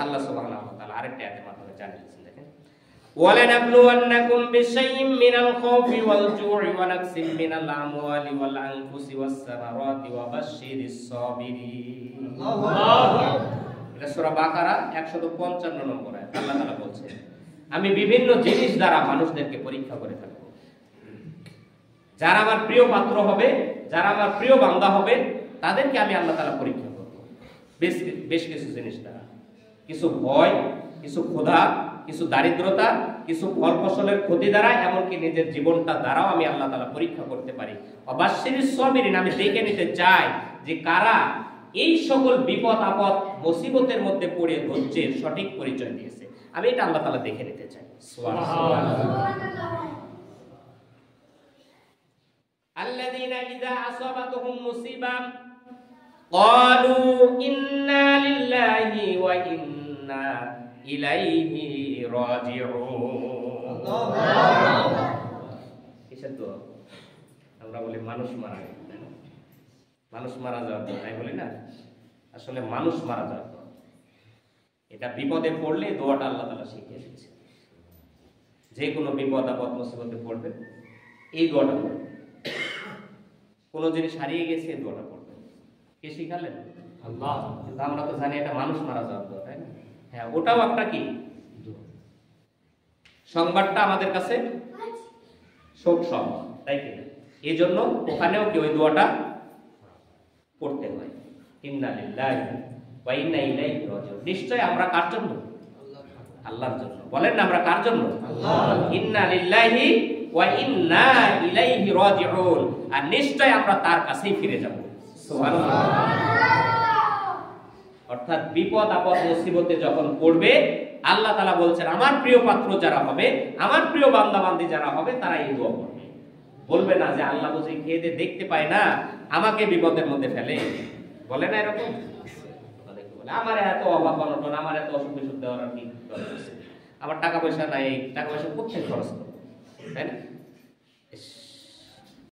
আল্লাহ সুবহানাহু ওয়া তাআলা আরেকটা আয়াতের মাধ্যমে জানিয়েছেন। দেখেন, ওয়ালানাবলুওয়ান্নাকুম বিশাইইম মিনাল খাউফি ওয়াল জু'i ওয়া নাকসিম মিনাল আমওয়ালি ওয়াল আনফুসি ওয়াস সামারাতি ওয়া বাশশিরিস সাবিরিন। আল্লাহু এটা সূরা বাকারা 155 নম্বর আয়াত। আল্লাহ তাআলা বলছেন, আমি বিভিন্ন জিনিস দ্বারা মানুষদেরকে পরীক্ষা করে থাকব। যারা আমার প্রিয় পাত্র হবে, যারা আমার প্রিয় বান্দা হবে, তাদেরকে আমি আল্লাহ তাআলা পরীক্ষা করব বেশ কিছু জিনিস দ্বারা। কিছু ভয়, কিছু ক্ষুধা, কিছু দারিদ্রতা, কিছু ফল ফসলের ক্ষতি দ্বারা, এমনকি নিজের জীবনটা দ্বারাও আমি আল্লাহ তাআলা পরীক্ষা করতে পারি। অবাশশিরিস সাবিরিন, আমি দেখে নিতে চাই যে কারা এই সকল বিপদ আপদ মুসিবতের মধ্যে পড়ে ধৈর্যের সঠিক পরিচয় দিয়েছে। আমি এটা আল্লাহ তাআলা দেখে নিতে চাই। সুবহানাল্লাহ। আল্লাযীনা ইযা আসাবাতুহুম মুসিবা ক্বালু ইন্না লিল্লাহি ওয়া ইন্না ইলাইহি রাজিউন। কিসের দোয়া? আমরা বলি মানুষ মারা গেছে, মানুষ মারা যাওয়ার দোয়া, তাই বলি না? আসলে মানুষ মারা যাওয়ার দোয়া। এটা বিপদে পড়লে দোয়াটা আল্লাহ তাআলা শিখিয়ে দিয়েছে। যে কোনো বিপদ আপদ মুসিবতে পড়বে এই দোয়াটা পড়বে। কোন জিনিস হারিয়ে গেছে এই দোয়াটা পড়বে। কে শিখালেন? আল্লাহ। কিন্তু আমরা তো জানি এটা মানুষ মারা যাওয়ার দোয়া, তাই না? হ্যাঁ, ওটাও একটা কি সংবাদটা আমাদের কাছে শোক সংবাদ, তাই কি? এই জন্য ওখানেও কি ওই দোয়াটা পড়তে হয়, ইন্না লিল্লাহি ওয়া ইন্না ইলাইহি রাজিউন। নিশ্চয় আমরা কার জন্য? আল্লাহর জন্য। বলেন না, আমরা কার জন্য? আল্লাহ। ইন্না লিল্লাহি ওয়া ইন্না ইলাইহি রাজিউন, আর নিশ্চয় আমরা তার কাছেই ফিরে যাব। সুবহানাল্লাহ। অর্থাৎ বিপদ আপদ মুসিবতে যখন পড়বে, আল্লাহ তাআলা বলছেন আমার প্রিয় পাত্র যারা হবে, আমার প্রিয় বান্দা বান্দি যারা হবে, তারা এই দোয়া করবে। বলবে না যে আল্লাহ বুঝি খেয়ে দিয়ে দেখতে পায় না, আমাকে বিপদের মধ্যে ফেলে। বলে না এরকম? আমার এত অভাব অনটন, আমার এত অসুখ বিসুখ দেওয়ার কি দরকার আছে? আমার টাকা পয়সা নাই, টাকা পয়সা কোথায় খরচ করবো, তাই না?